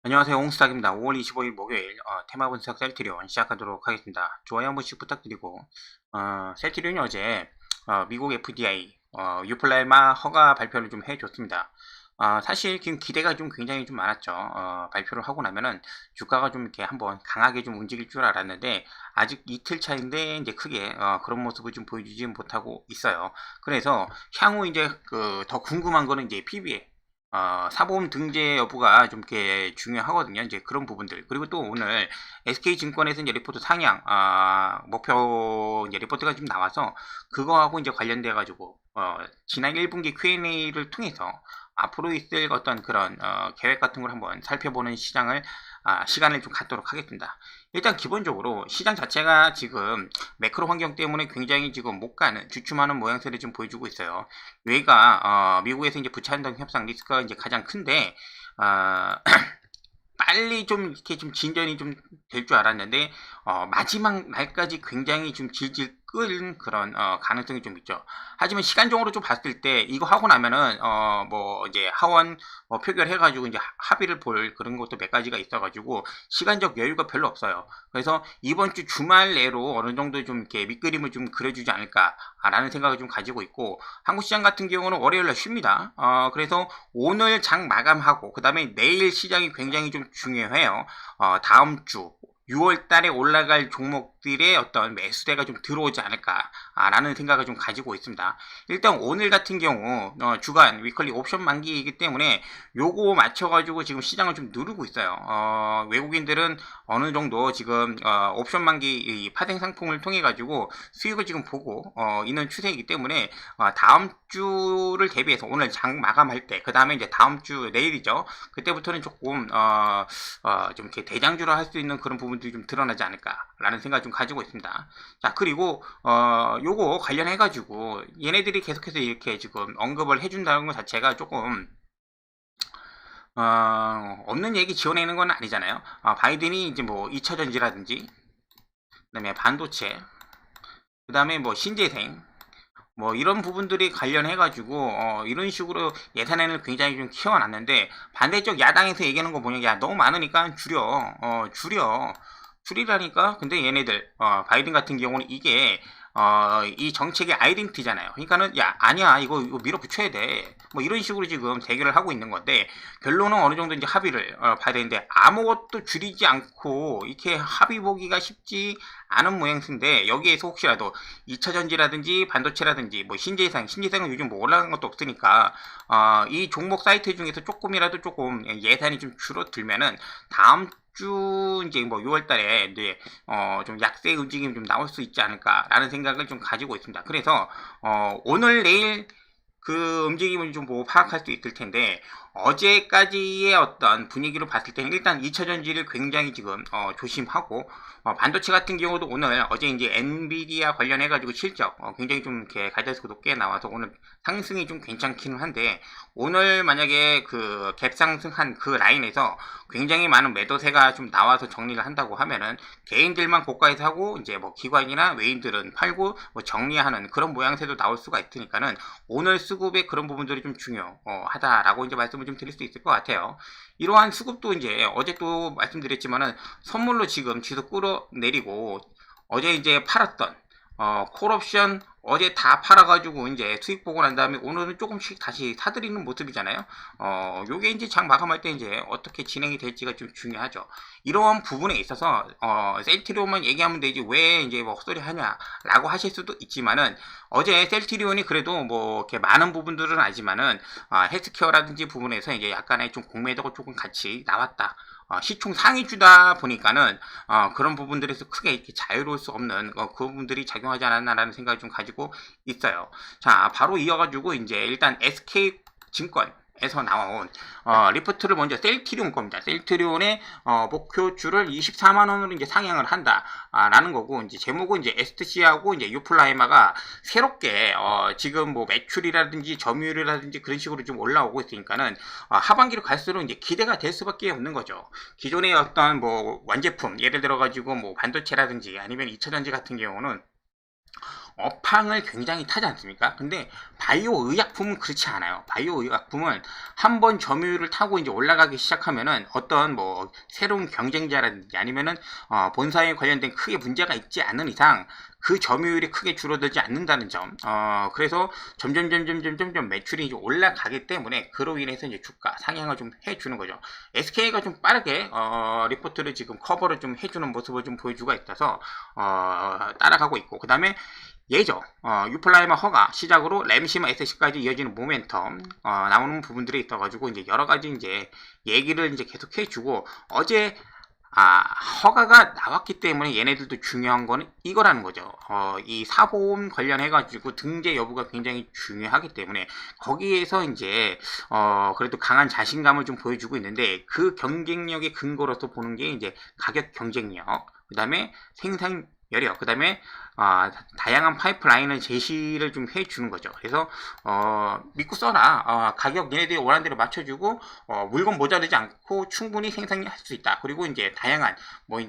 안녕하세요. 홍스탁입니다. 5월 25일 목요일 테마 분석 셀트리온 시작하도록 하겠습니다. 좋아요 한 번씩 부탁드리고 셀트리온이 어제 미국 FDI 유플라마 허가 발표를 좀 해줬습니다. 사실 지금 기대가 좀 굉장히 좀 많았죠. 발표를 하고 나면은 주가가 좀 이렇게 한번 강하게 좀 움직일 줄 알았는데 아직 이틀 차인데 이제 크게 그런 모습을 좀 보여주지 못하고 있어요. 그래서 향후 이제 더 궁금한 거는 이제 PBA 사보험 등재 여부가 좀 이렇게 중요하거든요. 이제 그런 부분들. 그리고 또 오늘 SK증권에서 이제 리포트 상향, 목표 이제 리포트가 좀 나와서 그거하고 이제 관련돼 가지고, 지난 1분기 Q&A를 통해서 앞으로 있을 어떤 그런, 계획 같은 걸 한번 살펴보는 시간을 좀 갖도록 하겠습니다. 일단 기본적으로 시장 자체가 지금 매크로 환경 때문에 굉장히 지금 못 가는, 주춤하는 모양새를 좀 보여주고 있어요. 여기가 미국에서 이제 부채 한정 협상 리스크가 이제 가장 큰데 빨리 좀 이렇게 좀 진전이 좀 될 줄 알았는데 마지막 날까지 굉장히 좀 질질 끌는 그런 가능성이 좀 있죠. 하지만 시간적으로 좀 봤을 때 이거 하고 나면은 뭐 이제 하원 표결해가지고 이제 합의를 볼 그런 것도 몇 가지가 있어가지고 시간적 여유가 별로 없어요. 그래서 이번 주 주말 내로 어느 정도 좀 이렇게 밑그림을 좀 그려주지 않을까라는 생각을 좀 가지고 있고 한국 시장 같은 경우는 월요일날 쉽니다. 그래서 오늘 장 마감하고 그 다음에 내일 시장이 굉장히 좀 중요해요. 다음 주 6월 달에 올라갈 종목들의 어떤 매수대가 좀 들어오지 않을까라는 생각을 좀 가지고 있습니다. 일단 오늘 같은 경우 주간 위클리 옵션 만기이기 때문에 요거 맞춰가지고 지금 시장을 좀 누르고 있어요. 외국인들은 어느 정도 지금 옵션 만기 파생 상품을 통해 가지고 수익을 지금 보고 있는 추세이기 때문에 다음 주를 대비해서 오늘 장 마감할 때 그 다음에 이제 다음 주 내일이죠. 그때부터는 조금 좀 이렇게 대장주로 할 수 있는 그런 부분들이 좀 드러나지 않을까라는 생각을 좀 가지고 있습니다. 자, 그리고 요거 관련해 가지고 얘네들이 계속해서 이렇게 지금 언급을 해준다는 것 자체가 조금 없는 얘기 지어내는 건 아니잖아요. 바이든이 이제 뭐 2차 전지라든지 그다음에 반도체 그다음에 뭐 신재생 뭐 이런 부분들이 관련해 가지고 이런 식으로 예산안을 굉장히 좀 키워놨는데 반대쪽 야당에서 얘기하는 거 보니까 야 너무 많으니까 줄이라니까. 근데 얘네들 바이든 같은 경우는 이게 이 정책의 아이덴티잖아요. 그러니까는 야 아니야 이거 밀어붙여야 돼. 뭐 이런 식으로 지금 대결을 하고 있는 건데 결론은 어느 정도 이제 합의를 봐야 되는데 아무것도 줄이지 않고 이렇게 합의 보기가 쉽지 않은 모양새인데 여기에서 혹시라도 2차 전지라든지 반도체라든지 뭐 신재생은 요즘 뭐 올라간 것도 없으니까 이 종목 사이트 중에서 조금이라도 조금 예산이 좀 줄어들면은 다음 주 이제 뭐 6월달에 이제 좀 약세 움직임이 좀 나올 수 있지 않을까라는 생각을 좀 가지고 있습니다. 그래서 오늘 내일 그 움직임을 좀 뭐 파악할 수 있을 텐데 어제까지의 어떤 분위기로 봤을 때는 일단 2차 전지를 굉장히 지금 조심하고 반도체 같은 경우도 오늘 어제 이제 엔비디아 관련해 가지고 실적 굉장히 좀 이렇게 가이던스가 높게 나와서 오늘 상승이 좀 괜찮기는 한데 오늘 만약에 그 갭 상승한 그 라인에서 굉장히 많은 매도세가 좀 나와서 정리를 한다고 하면은 개인들만 고가에서 하고 이제 뭐 기관이나 외인들은 팔고 뭐 정리하는 그런 모양새도 나올 수가 있으니까는 오늘 수급의 그런 부분들이 좀 중요하다라고 이제 말씀을 좀 드릴 수 있을 것 같아요. 이러한 수급도 이제 어제 또 말씀드렸지만은 선물로 지금 지수 끌어내리고 어제 이제 팔았던 콜옵션 어제 다 팔아가지고 이제 수익 보고 난 다음에 오늘은 조금씩 다시 사들이는 모습이잖아요. 요게 이제 장 마감할 때 이제 어떻게 진행이 될지가 좀 중요하죠. 이러한 부분에 있어서 셀트리온만 얘기하면 되지 왜 이제 뭐 헛소리 하냐라고 하실 수도 있지만은 어제 셀트리온이 그래도 뭐 이렇게 많은 부분들은 알지만은 헬스케어라든지 부분에서 이제 약간의 좀 공매도가 조금 같이 나왔다. 시총 상위주다 보니까는 그런 부분들에서 크게 이렇게 자유로울 수 없는 그 부분들이 작용하지 않았나라는 생각을 좀 가지고 있어요. 자, 바로 이어가지고 이제 일단 SK증권 에서 나온 리포트를 먼저 셀트리온 겁니다. 셀트리온의 목표주를 24만원으로 이제 상향을 한다라는 거고 이제 제목은 이제 STC하고 이제 유플라이마가 새롭게 지금 뭐 매출이라든지 점유율이라든지 그런 식으로 좀 올라오고 있으니까는 하반기로 갈수록 이제 기대가 될 수밖에 없는 거죠. 기존의 어떤 뭐 완제품 예를 들어 가지고 뭐 반도체라든지 아니면 2차전지 같은 경우는 업황을 굉장히 타지 않습니까? 근데 바이오 의약품은 그렇지 않아요. 바이오 의약품은 한번 점유율을 타고 이제 올라가기 시작하면은 어떤 뭐 새로운 경쟁자라든지 아니면은 본사에 관련된 크게 문제가 있지 않은 이상 그 점유율이 크게 줄어들지 않는다는 점. 그래서 점점 매출이 이제 올라가기 때문에 그로 인해서 이제 주가 상향을 좀 해주는 거죠. SK가 좀 빠르게 리포트를 지금 커버를 좀 해주는 모습을 좀 보여주고 있어서 따라가고 있고, 그 다음에 예죠. 유플라이마 허가 시작으로 램시마 SC까지 이어지는 모멘텀 나오는 부분들이 있어가지고 이제 여러 가지 이제 얘기를 이제 계속 해주고, 어제 허가가 나왔기 때문에 얘네들도 중요한 거는 이거라는 거죠. 이 사보험 관련해가지고 등재 여부가 굉장히 중요하기 때문에 거기에서 이제, 그래도 강한 자신감을 좀 보여주고 있는데, 그 경쟁력의 근거로서 보는 게 이제 가격 경쟁력, 그 다음에 생산여력, 그 다음에 다양한 파이프라인을 제시를 좀 해주는 거죠. 그래서 믿고 써라. 가격 얘네들이 원하는 대로 맞춰주고 물건 모자르지 않고 충분히 생산할 수 있다. 그리고 이제 다양한 뭐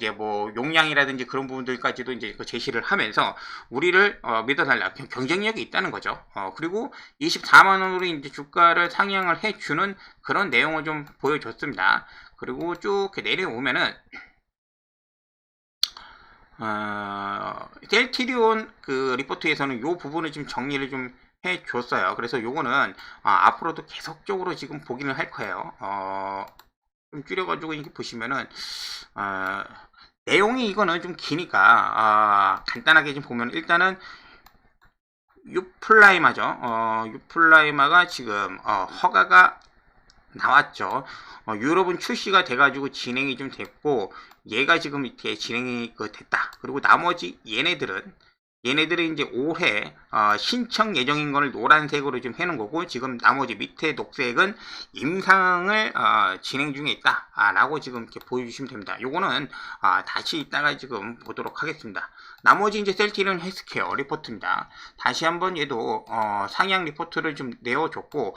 용량이라든지 그런 부분들까지도 이제 그 제시를 하면서 우리를 믿어달라. 경쟁력이 있다는 거죠. 그리고 24만 원으로 이제 주가를 상향을 해주는 그런 내용을 좀 보여줬습니다. 그리고 쭉 내려오면은 셀트리온 그 리포트에서는 요 부분을 좀 정리를 좀 해줬어요. 그래서 요거는 앞으로도 계속적으로 지금 보기는 할 거예요. 좀 줄여가지고 이렇게 보시면은 내용이 이거는 좀 기니까 간단하게 좀 보면, 일단은 유플라이마죠. 유플라이마가 지금 허가가 나왔죠. 유럽은 출시가 돼가지고 진행이 좀 됐고, 얘가 지금 이렇게 진행이 됐다. 그리고 나머지 얘네들은 이제 올해 신청 예정인 거를 노란색으로 좀 해놓은 거고, 지금 나머지 밑에 녹색은 임상을 진행 중에 있다 라고 지금 이렇게 보여주시면 됩니다. 요거는 다시 이따가 지금 보도록 하겠습니다. 나머지 이제 셀트리온 헬스케어 리포트입니다. 다시 한번 얘도 상향 리포트를 좀 내어줬고,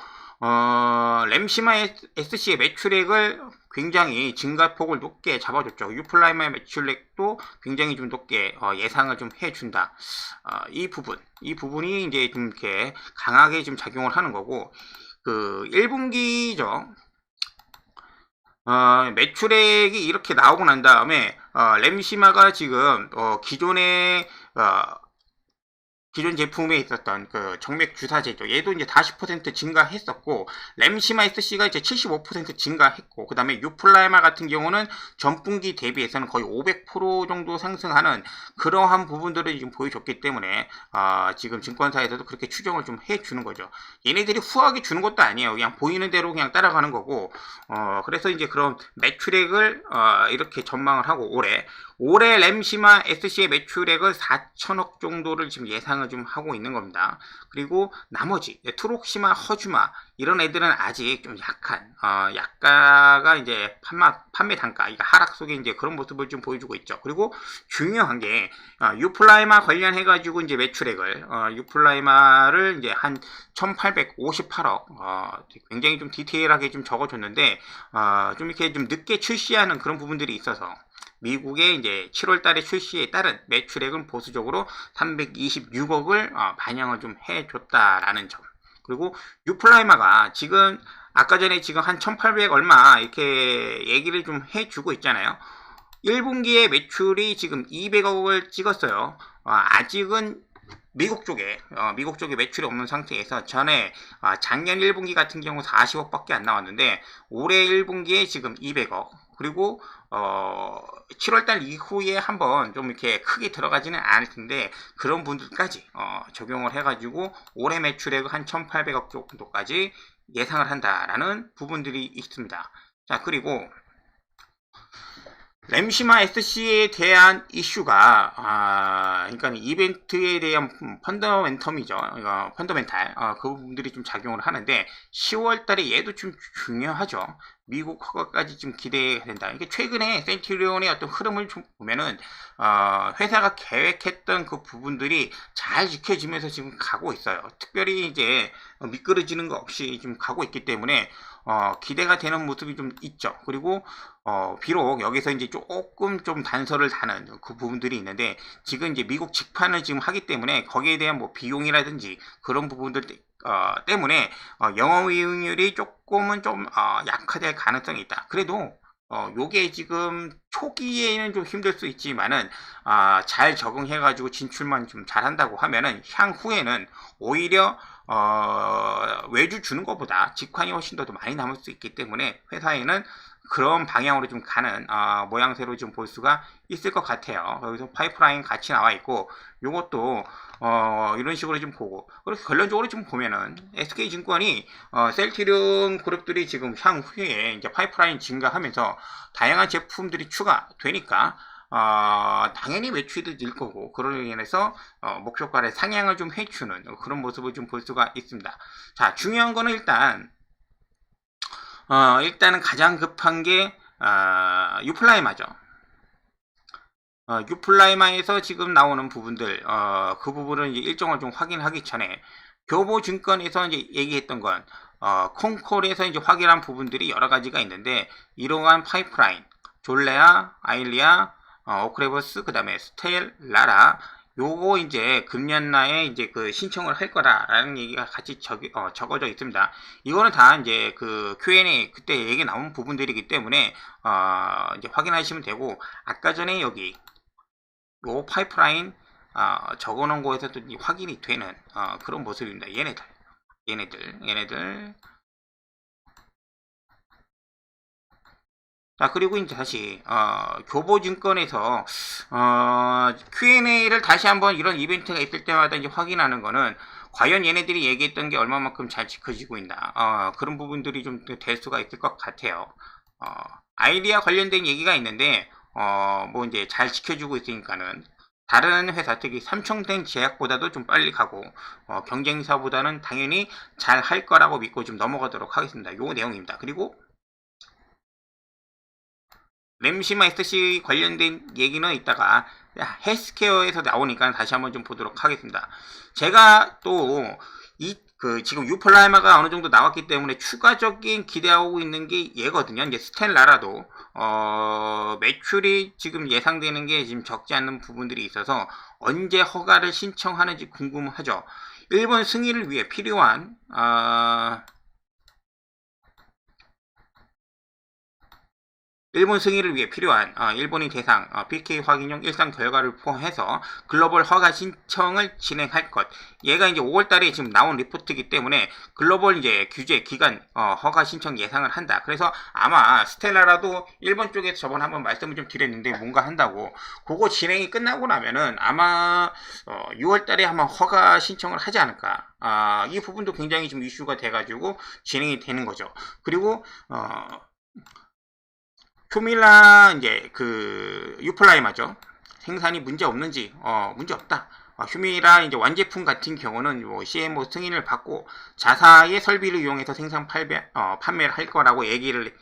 램시마 SC의 매출액을 굉장히 증가폭을 높게 잡아줬죠. 유플라이마의 매출액도 굉장히 좀 높게 예상을 좀 해준다. 이 부분이 이제 좀 이렇게 강하게 좀 작용을 하는 거고, 그 1분기죠. 매출액이 이렇게 나오고 난 다음에 램시마가 지금 기존 제품에 있었던 그 정맥 주사제죠. 얘도 이제 40% 증가했었고, 램시마 SC가 이제 75% 증가했고, 그 다음에 유플라이마 같은 경우는 전분기 대비해서는 거의 500% 정도 상승하는 그러한 부분들을 지금 보여줬기 때문에 지금 증권사에서도 그렇게 추정을 좀 해주는 거죠. 얘네들이 후하게 주는 것도 아니에요. 그냥 보이는 대로 그냥 따라가는 거고, 그래서 이제 그런 매출액을 이렇게 전망을 하고, 올해 램시마 SC의 매출액을 4천억 정도를 지금 예상을 좀 하고 있는 겁니다. 그리고 나머지 트록시마, 허주마 이런 애들은 아직 좀 약한 약가가 이제 판매 단가 하락 속에 이제 그런 모습을 좀 보여주고 있죠. 그리고 중요한 게 유플라이마 관련해 가지고 이제 매출액을 유플라이마를 이제 한 1858억 굉장히 좀 디테일하게 좀 적어줬는데 좀 이렇게 좀 늦게 출시하는 그런 부분들이 있어서 미국의 이제 7월 달에 출시에 따른 매출액은 보수적으로 326억을 반영을 좀 해줬다라는 점. 그리고 유플라이마가 지금 아까 전에 지금 한 1800 얼마 이렇게 얘기를 좀 해주고 있잖아요. 1분기에 매출이 지금 200억을 찍었어요. 아직은 미국 쪽에 매출이 없는 상태에서 전에 작년 1분기 같은 경우 40억 밖에 안 나왔는데 올해 1분기에 지금 200억, 그리고 7월달 이후에 한번 좀 이렇게 크게 들어가지는 않을 텐데 그런 분들까지 적용을 해가지고 올해 매출액 한 1800억 정도까지 예상을 한다라는 부분들이 있습니다. 자, 그리고 램시마 SC에 대한 이슈가 그러니까 이벤트에 대한 펀더멘텀이죠. 펀더멘탈 그 부분들이 좀 작용을 하는데 10월달에 얘도 좀 중요하죠. 미국 허가까지 좀 기대가 된다. 이게 최근에 셀트리온의 어떤 흐름을 좀 보면은 회사가 계획했던 그 부분들이 잘 지켜지면서 지금 가고 있어요. 특별히 이제 미끄러지는 거 없이 좀 가고 있기 때문에 기대가 되는 모습이 좀 있죠. 그리고 비록 여기서 이제 조금 좀 단서를 다는 그 부분들이 있는데, 지금 이제 미국 직판을 지금 하기 때문에 거기에 대한 뭐 비용이라든지 그런 부분들 때문에 영업이익률이 조금은 좀 약화될 가능성이 있다. 그래도 요게 지금 초기에는 좀 힘들 수 있지만은 잘 적응해가지고 진출만 좀 잘한다고 하면은 향후에는 오히려 외주 주는 것보다 직관이 훨씬 더 많이 남을 수 있기 때문에 회사에는 그런 방향으로 좀 가는 모양새로 좀 볼 수가 있을 것 같아요. 여기서 파이프라인 같이 나와 있고, 요것도 이런 식으로 좀 보고, 그리고 결론적으로 좀 보면은 SK증권이 셀트리온 그룹들이 지금 향후에 이제 파이프라인 증가하면서 다양한 제품들이 추가되니까 당연히 매출도 늘 거고, 그로 인해서 목표가를 상향을 좀 해주는 그런 모습을 좀 볼 수가 있습니다. 자, 중요한 거는 일단은 가장 급한 게 유플라이마죠. 유플라이마에서 지금 나오는 부분들, 그 부분을 이제 일정을 좀 확인하기 전에 교보증권에서 이제 얘기했던 건 콩콜에서 이제 확인한 부분들이 여러 가지가 있는데, 이러한 파이프라인, 졸레아, 아일리아, 오크레버스, 그 다음에 스텔라라, 요거 이제 금년나에 이제 그 신청을 할 거다라는 얘기가 같이 적어져 있습니다. 이거는 다 이제 그 Q&A 그때 얘기 나온 부분들이기 때문에 이제 확인하시면 되고, 아까 전에 여기 요 파이프라인 적어 놓은 거에서도 확인이 되는 그런 모습입니다. 얘네들. 자, 그리고 이제 다시 교보증권에서 Q&A를 다시 한번 이런 이벤트가 있을 때마다 이제 확인하는 거는 과연 얘네들이 얘기했던 게 얼마만큼 잘 지켜지고 있나, 그런 부분들이 좀 될 수가 있을 것 같아요. 아이디어 관련된 얘기가 있는데 뭐 이제 잘 지켜주고 있으니까는 다른 회사, 특히 삼성생 제약보다도 좀 빨리 가고 경쟁사보다는 당연히 잘 할 거라고 믿고 좀 넘어가도록 하겠습니다. 요 내용입니다. 그리고 램시마 SC 관련된 얘기는 이따가 헬스케어에서 나오니까 다시 한번 좀 보도록 하겠습니다. 제가 또 지금 유플라이마가 어느 정도 나왔기 때문에 추가적인 기대하고 있는 게 얘거든요. 이제 스텔라라도 매출이 지금 예상되는 게 지금 적지 않는 부분들이 있어서 언제 허가를 신청하는지 궁금하죠. 일본 승인을 위해 필요한 일본 승인을 위해 필요한 일본인 대상 PK 확인용 일상 결과를 포함해서 글로벌 허가 신청을 진행할 것. 얘가 이제 5월달에 지금 나온 리포트이기 때문에 글로벌 이제 규제 기간 허가 신청 예상을 한다. 그래서 아마 스텔라라도 일본 쪽에서 저번에 한번 말씀을 좀 드렸는데 뭔가 한다고. 그거 진행이 끝나고 나면은 아마 6월달에 한번 허가 신청을 하지 않을까. 이 부분도 굉장히 좀 이슈가 돼가지고 진행이 되는 거죠. 그리고 휴밀라 이제 그 유플라이마죠. 생산이 문제 없는지 문제 없다. 휴밀라 이제 완제품 같은 경우는 뭐 CMO 승인을 받고 자사의 설비를 이용해서 생산 판매를 할 거라고 얘기를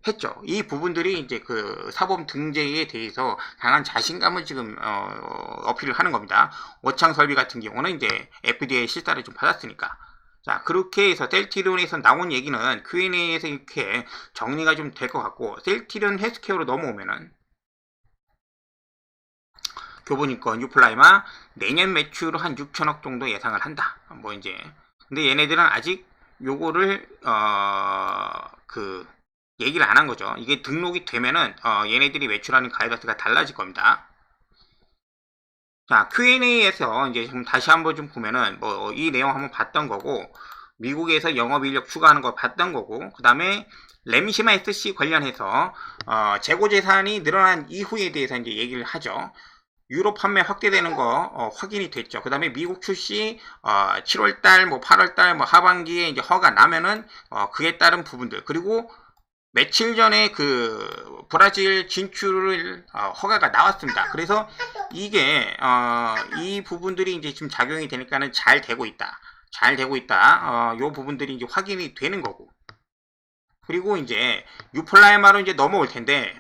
했죠. 이 부분들이 이제 그 사법 등재에 대해서 강한 자신감을 지금 어필을 하는 겁니다. 오창 설비 같은 경우는 이제 FDA 실사를 좀 받았으니까. 자, 그렇게 해서 셀트리온에서 나온 얘기는 Q&A에서 이렇게 정리가 좀 될 것 같고, 셀트리온 헬스케어로 넘어오면은 교보증권 유플라이마 내년 매출로 한 6천억 정도 예상을 한다. 뭐 이제 근데 얘네들은 아직 요거를 얘기를 안 한 거죠. 이게 등록이 되면은 얘네들이 매출하는 가이드가 달라질 겁니다. 자, Q&A에서 이제 좀 다시 한번 좀 보면은 뭐 이 내용 한번 봤던 거고, 미국에서 영업인력 추가하는 거 봤던 거고, 그 다음에 램시마 SC 관련해서 재고 재산이 늘어난 이후에 대해서 이제 얘기를 하죠. 유럽 판매 확대되는 거 확인이 됐죠. 그 다음에 미국 출시 7월달, 뭐 8월달, 뭐 하반기에 이제 허가 나면은 그에 따른 부분들, 그리고 며칠 전에 그 브라질 진출을 허가가 나왔습니다. 그래서 이게 이 부분들이 이제 지금 작용이 되니까는 잘 되고 있다. 요 부분들이 이제 확인이 되는 거고. 그리고 이제 유플라이마로 이제 넘어올 텐데,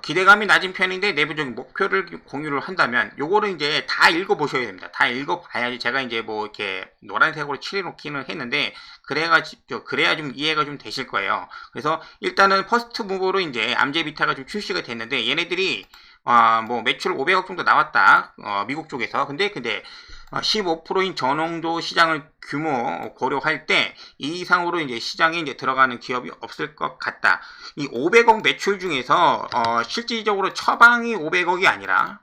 기대감이 낮은 편인데 내부적인 목표를 공유를 한다면 요거를 이제 다 읽어보셔야 됩니다. 다 읽어봐야지. 제가 이제 뭐 이렇게 노란색으로 칠해놓기는 했는데 그래야 좀 이해가 좀 되실 거예요. 그래서 일단은 퍼스트 무브로 이제 암제비타가 좀 출시가 됐는데 얘네들이 뭐 매출 500억 정도 나왔다. 미국 쪽에서. 근데 15%인 저농도 시장을 규모 고려할 때 이 이상으로 이제 시장에 이제 들어가는 기업이 없을 것 같다. 이 500억 매출 중에서 실질적으로 처방이 500억이 아니라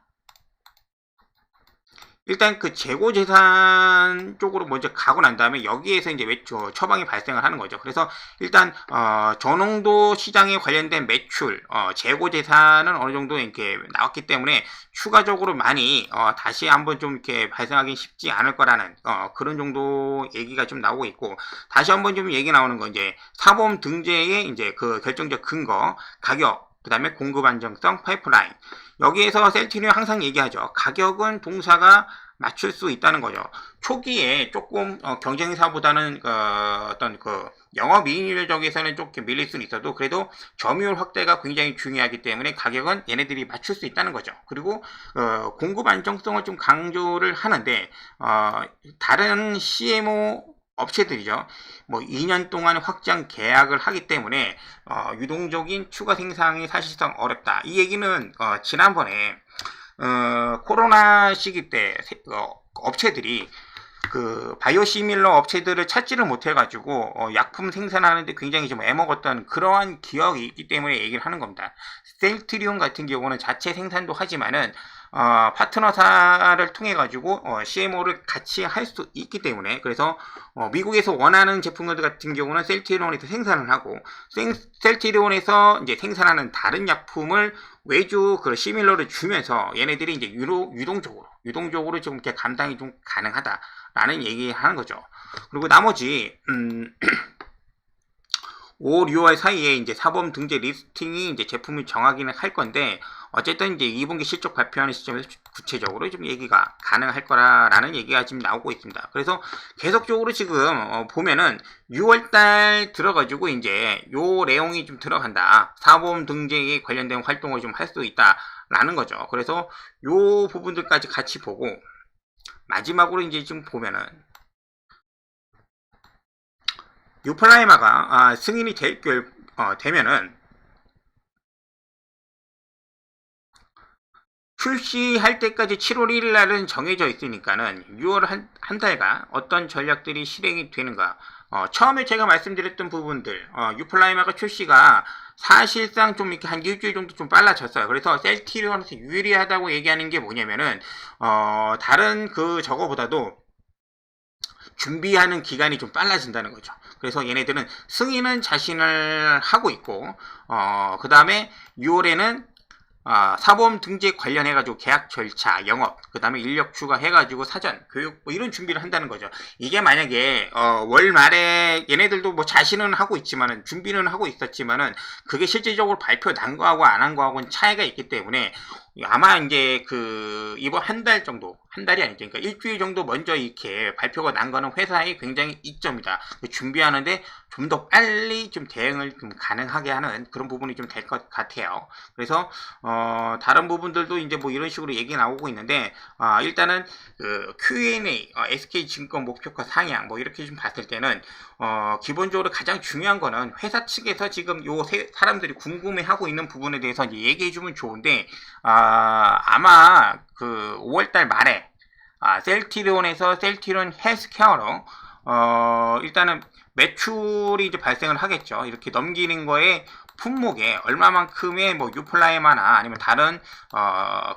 일단 그 재고 재산 쪽으로 먼저 가고 난 다음에 여기에서 이제 처방이 발생을 하는 거죠. 그래서 일단 저농도 시장에 관련된 매출, 재고 재산은 어느 정도 이렇게 나왔기 때문에 추가적으로 많이 다시 한번 좀 이렇게 발생하기 쉽지 않을 거라는 그런 정도 얘기가 좀 나오고 있고, 다시 한번 좀 얘기 나오는 건 이제 사보험 등재의 이제 그 결정적 근거, 가격, 그 다음에 공급 안정성, 파이프라인. 여기에서 셀트리온 항상 얘기하죠. 가격은 동사가 맞출 수 있다는 거죠. 초기에 조금 경쟁사보다는 어떤 그 영업이익률 쪽에서는 조금 밀릴 수는 있어도 그래도 점유율 확대가 굉장히 중요하기 때문에 가격은 얘네들이 맞출 수 있다는 거죠. 그리고 공급 안정성을 좀 강조를 하는데 다른 CMO 업체들이죠. 뭐 2년 동안 확장 계약을 하기 때문에 유동적인 추가 생산이 사실상 어렵다. 이 얘기는 지난번에 코로나 시기 때 업체들이 그 바이오시밀러 업체들을 찾지를 못해가지고 약품 생산하는데 굉장히 좀 애먹었던 그러한 기억이 있기 때문에 얘기를 하는 겁니다. 셀트리온 같은 경우는 자체 생산도 하지만은 파트너사를 통해 가지고 CMO를 같이 할 수 있기 때문에 그래서 미국에서 원하는 제품들 같은 경우는 셀트리온에서 생산을 하고 셀트리온에서 이제 생산하는 다른 약품을 외주 그 시밀러를 주면서 얘네들이 이제 유동적으로 좀 이렇게 감당이 좀 가능하다라는 얘기하는 거죠. 그리고 나머지 5, 6월 사이에 이제 사범 등재 리스팅이 이제 제품을 정하기는 할 건데 어쨌든 이제 2분기 실적 발표하는 시점에서 구체적으로 좀 얘기가 가능할 거라는 얘기가 지금 나오고 있습니다. 그래서 계속적으로 지금 보면은 6월달 들어가지고 이제 요 내용이 좀 들어간다. 사범 등재에 관련된 활동을 좀 할 수 있다라는 거죠. 그래서 요 부분들까지 같이 보고 마지막으로 이제 지금 보면은 유플라이마가 승인이 되면은 출시할 때까지 7월 1일 날은 정해져 있으니까는 6월 한 달간 어떤 전략들이 실행이 되는가. 처음에 제가 말씀드렸던 부분들, 유플라이마가 출시가 사실상 좀 이렇게 한 일주일 정도 좀 빨라졌어요. 그래서 셀트리온한테 유리하다고 얘기하는 게 뭐냐면은, 다른 그 저거보다도 준비하는 기간이 좀 빨라진다는 거죠. 그래서 얘네들은 승인은 자신을 하고 있고, 그 다음에 6월에는 사보험 등재 관련해가지고 계약 절차, 영업, 그 다음에 인력 추가해가지고 사전, 교육, 뭐 이런 준비를 한다는 거죠. 이게 만약에, 월 말에 얘네들도 뭐 자신은 하고 있지만은, 준비는 하고 있었지만은, 그게 실질적으로 발표 난 거하고 안 한 거하고는 차이가 있기 때문에, 아마 이제 이번 한 달이 아니죠. 그러니까 일주일 정도 먼저 이렇게 발표가 난 거는 회사의 굉장히 이점이다. 준비하는데 좀 더 빨리 좀 대응을 좀 가능하게 하는 그런 부분이 좀 될 것 같아요. 그래서 다른 부분들도 이제 뭐 이런 식으로 얘기 나오고 있는데 일단은 Q&A, SK증권 목표가 상향 뭐 이렇게 좀 봤을 때는 기본적으로 가장 중요한 거는 회사 측에서 지금 요 사람들이 궁금해하고 있는 부분에 대해서 이제 얘기해주면 좋은데 아마 5월달 말에 셀트리온에서 셀트리온 헬스케어로 일단은 매출이 이제 발생을 하겠죠. 이렇게 넘기는 거에 품목에 얼마만큼의 뭐 유플라이마나 아니면 다른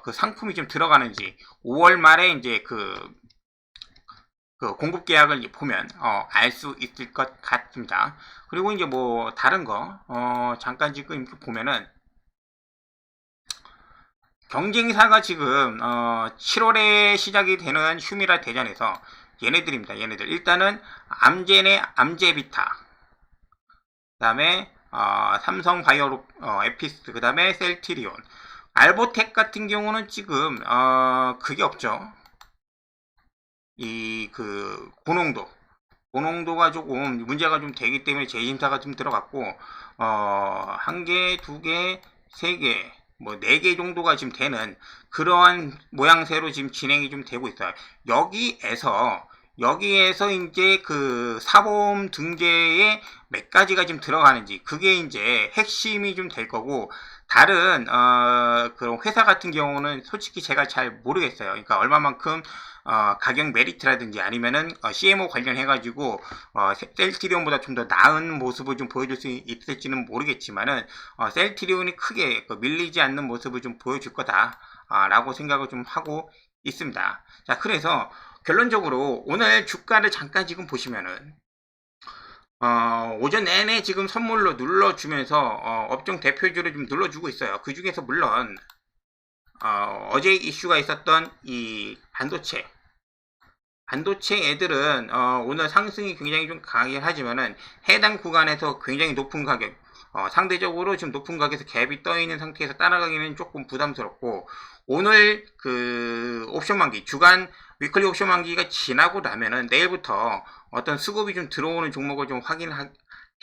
그 상품이 좀 들어가는지 5월 말에 이제 그 공급 계약을 보면 알 수 있을 것 같습니다. 그리고 이제 뭐 다른 거 잠깐 지금 보면은 경쟁사가 지금 7월에 시작이 되는 휴미라 대전에서 얘네들입니다. 얘네들 일단은 암젠의 암제비타, 그 다음에 삼성바이오 에피스, 그 다음에 셀트리온, 알보텍 같은 경우는 지금 그게 없죠. 이 고농도가 조금 문제가 좀 되기 때문에 재심사가 좀 들어갔고 한 개, 두 개, 3개, 뭐 4개 정도가 지금 되는 그러한 모양새로 지금 진행이 좀 되고 있어요. 여기에서 이제 그 사보험 등재에 몇 가지가 지금 들어가는지 그게 이제 핵심이 좀 될 거고, 다른 그런 회사 같은 경우는 솔직히 제가 잘 모르겠어요. 그러니까 얼마만큼 가격 메리트라든지 아니면은 CMO 관련해 가지고 셀트리온보다 좀 더 나은 모습을 좀 보여줄 수 있을지는 모르겠지만은 셀트리온이 크게 밀리지 않는 모습을 좀 보여줄 거다 라고 생각을 좀 하고 있습니다. 자, 그래서 결론적으로 오늘 주가를 잠깐 지금 보시면은 오전 내내 지금 선물로 눌러주면서 업종 대표주를 좀 눌러주고 있어요. 그 중에서 물론 어제 이슈가 있었던 이 반도체 애들은 오늘 상승이 굉장히 좀 강하긴 하지만은 해당 구간에서 굉장히 높은 가격, 상대적으로 지금 높은 가격에서 갭이 떠 있는 상태에서 따라가기는 조금 부담스럽고, 오늘 그 옵션 만기, 주간 위클리 옵션 만기가 지나고 나면은 내일부터 어떤 수급이 좀 들어오는 종목을 좀 확인해야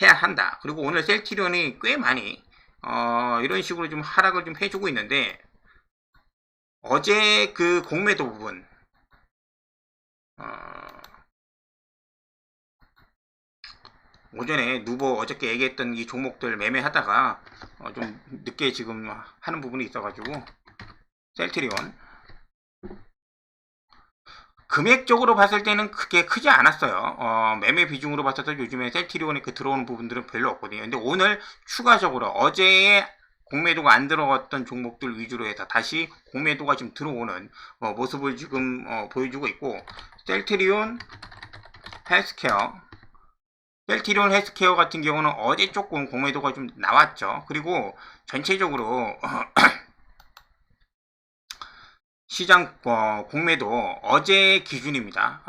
한다. 그리고 오늘 셀트리온이 꽤 많이 이런 식으로 좀 하락을 좀 해주고 있는데, 어제 그 공매도 부분, 오전에 누보 어저께 얘기했던 이 종목들 매매하다가 좀 늦게 지금 하는 부분이 있어가지고, 셀트리온 금액적으로 봤을 때는 크게 크지 않았어요. 매매 비중으로 봤을 때 요즘에 셀트리온에 그 들어오는 부분들은 별로 없거든요. 근데 오늘 추가적으로 어제의 공매도가 안 들어갔던 종목들 위주로 해서 다시 공매도가 지금 들어오는 모습을 지금 보여주고 있고, 셀트리온 헬스케어 같은 경우는 어제 조금 공매도가 좀 나왔죠. 그리고 전체적으로 시장 공매도 어제 기준입니다.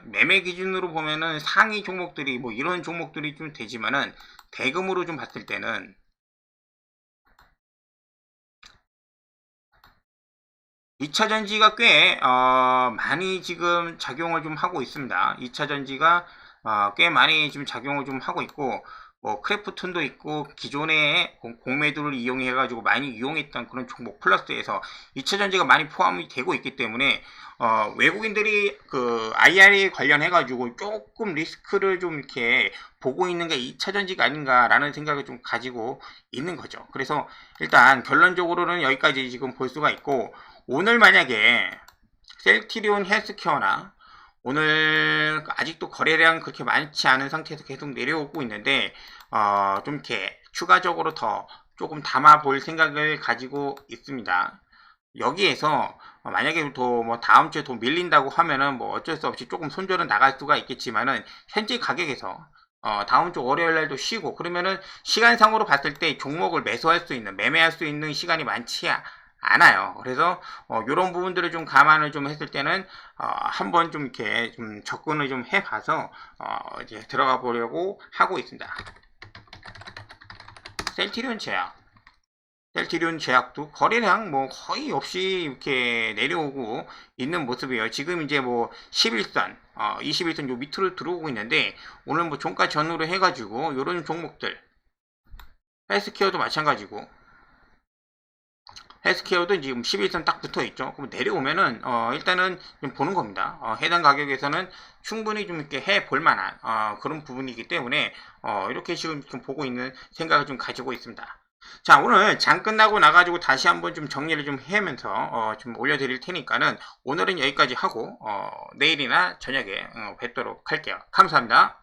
매매 기준으로 보면은 상위 종목들이 뭐 이런 종목들이 좀 되지만은 대금으로 좀 봤을 때는 2차전지가 꽤 많이 지금 작용을 좀 하고 있습니다. 2차전지가 꽤 많이 지금 작용을 좀 하고 있고, 뭐 크래프톤도 있고, 기존에 공매도를 이용해 가지고 많이 이용했던 그런 종목 플러스에서 2차전지가 많이 포함이 되고 있기 때문에 외국인들이 그 IRA 관련해 가지고 조금 리스크를 좀 이렇게 보고 있는 게 2차전지가 아닌가라는 생각을 좀 가지고 있는 거죠. 그래서 일단 결론적으로는 여기까지 지금 볼 수가 있고, 오늘 만약에 셀트리온 헬스케어나 오늘 아직도 거래량 그렇게 많지 않은 상태에서 계속 내려오고 있는데 좀 이렇게 추가적으로 더 조금 담아 볼 생각을 가지고 있습니다. 여기에서 만약에 또 뭐 다음 주에 더 밀린다고 하면은 뭐 어쩔 수 없이 조금 손절은 나갈 수가 있겠지만은, 현재 가격에서 다음 주 월요일 날도 쉬고 그러면은 시간상으로 봤을 때 종목을 매매할 수 있는 시간이 많지 않아요. 그래서 이런 부분들을 좀 감안을 좀 했을 때는 한번 좀 이렇게 좀 접근을 좀 해봐서 이제 들어가 보려고 하고 있습니다. 셀트리온 제약도 거래량 뭐 거의 없이 이렇게 내려오고 있는 모습이에요. 지금 이제 뭐 11선, 21선 요 밑으로 들어오고 있는데, 오늘 뭐 종가 전후로 해가지고 요런 종목들, 헬스케어도 마찬가지고, 헬스케어도 지금 11선 딱 붙어 있죠. 그럼 내려오면은 일단은 좀 보는 겁니다. 해당 가격에서는 충분히 좀 이렇게 해 볼 만한 그런 부분이기 때문에 이렇게 지금 좀 보고 있는 생각을 좀 가지고 있습니다. 자, 오늘 장 끝나고 나가지고 다시 한번 좀 정리를 좀 하면서 좀 올려드릴 테니까는 오늘은 여기까지 하고 내일이나 저녁에 뵙도록 할게요. 감사합니다.